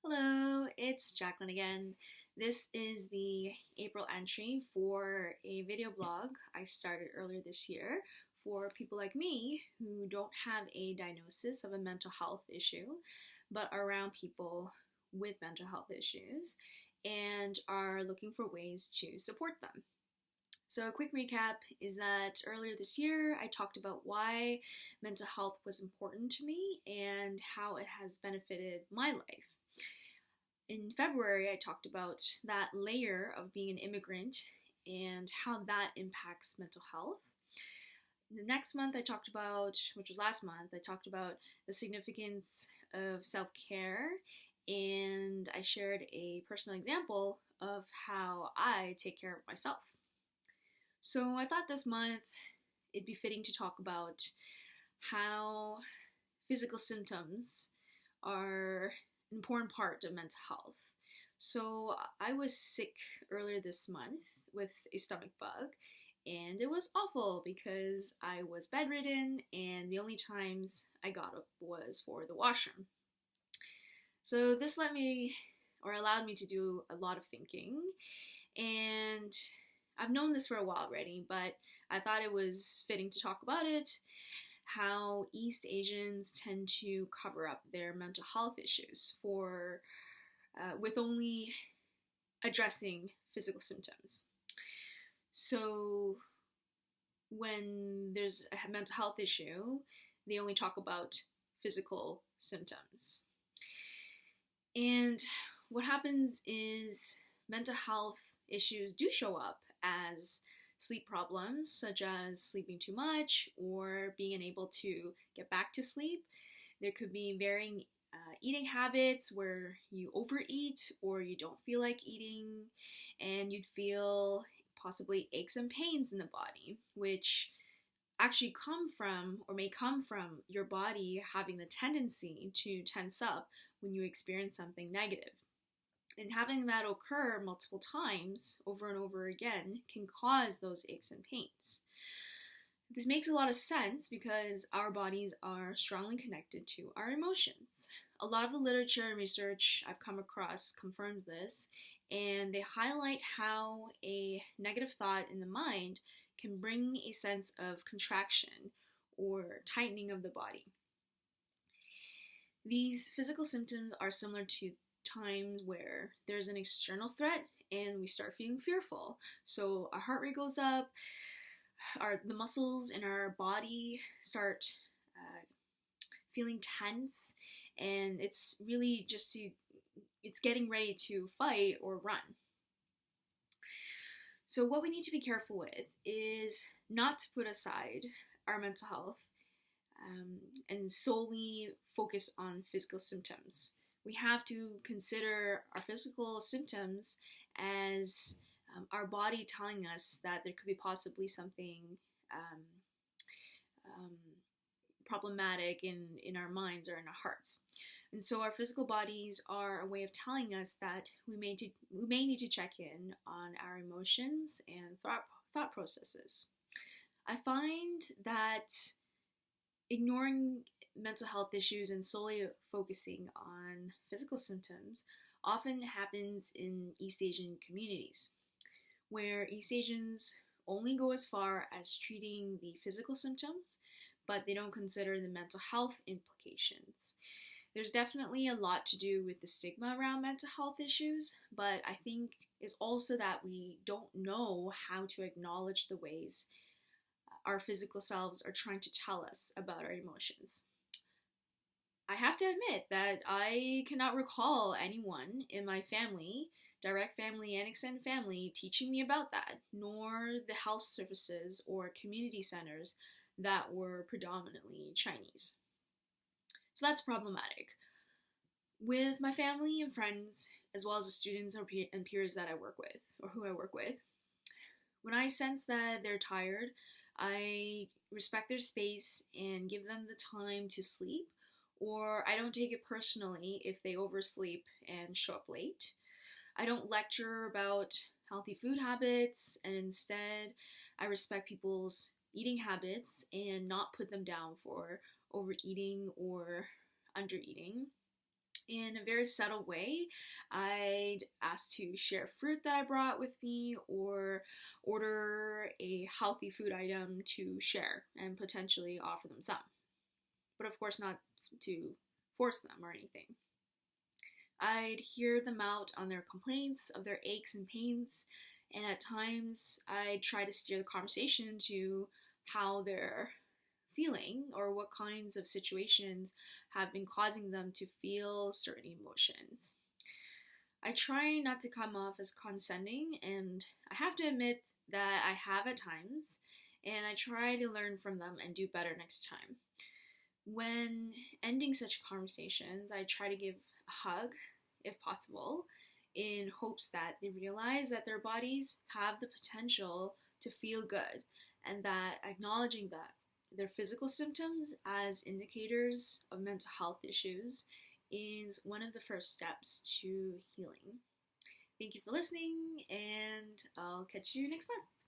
Hello, it's Jaclyn again. This is the April entry for a video blog I started earlier this year for people like me who don't have a diagnosis of a mental health issue, but are around people with mental health issues and are looking for ways to support them. So, a quick recap is that earlier this year I talked about why mental health was important to me and how it has benefited my life. In February, I talked about that layer of being an immigrant and how that impacts mental health. The next month, I talked about, which was last month, I talked about the significance of self care and I shared a personal example of how I take care of myself. So I thought this month it'd be fitting to talk about how physical symptoms are an important part of mental health. So I was sick earlier this month with a stomach bug, and it was awful because I was bedridden and the only times I got up was for the washroom. So this allowed me to do a lot of thinking, and I've known this for a while already, but I thought it was fitting to talk about it. How East Asians tend to cover up their mental health issues with only addressing physical symptoms. So when there's a mental health issue, they only talk about physical symptoms. And what happens is mental health issues do show up as sleep problems, such as sleeping too much or being unable to get back to sleep. There could be varying eating habits where you overeat or you don't feel like eating, and you'd feel possibly aches and pains in the body, which actually may come from your body having the tendency to tense up when you experience something negative. And having that occur multiple times over and over again can cause those aches and pains. This makes a lot of sense because our bodies are strongly connected to our emotions. A lot of the literature and research I've come across confirms this, and they highlight how a negative thought in the mind can bring a sense of contraction or tightening of the body. These physical symptoms are similar to times where there's an external threat and we start feeling fearful. So our heart rate goes up, the muscles in our body start feeling tense, and it's really it's getting ready to fight or run. So what we need to be careful with is not to put aside our mental health and solely focus on physical symptoms. We have to consider our physical symptoms as our body telling us that there could be possibly something problematic in our minds or in our hearts. And so our physical bodies are a way of telling us that we may need to check in on our emotions and thought processes. I find that ignoring mental health issues and solely focusing on physical symptoms often happens in East Asian communities, where East Asians only go as far as treating the physical symptoms, but they don't consider the mental health implications. There's definitely a lot to do with the stigma around mental health issues, but I think it's also that we don't know how to acknowledge the ways our physical selves are trying to tell us about our emotions. I have to admit that I cannot recall anyone in my family, direct family and extended family, teaching me about that, nor the health services or community centers that were predominantly Chinese. So that's problematic. With my family and friends, as well as the students and peers that I work with, or who I work with, when I sense that they're tired, I respect their space and give them the time to sleep, or I don't take it personally if they oversleep and show up late. I don't lecture about healthy food habits, and instead I respect people's eating habits and not put them down for overeating or undereating. in a very subtle way. I'd ask to share fruit that I brought with me or order a healthy food item to share and potentially offer them some. But of course, not to force them or anything. I'd hear them out on their complaints of their aches and pains, and at times I'd try to steer the conversation to how they're feeling or what kinds of situations have been causing them to feel certain emotions. I try not to come off as condescending, and I have to admit that I have at times, and I try to learn from them and do better next time. When ending such conversations, I try to give a hug, if possible, in hopes that they realize that their bodies have the potential to feel good, and that acknowledging that their physical symptoms as indicators of mental health issues is one of the first steps to healing. Thank you for listening, and I'll catch you next month.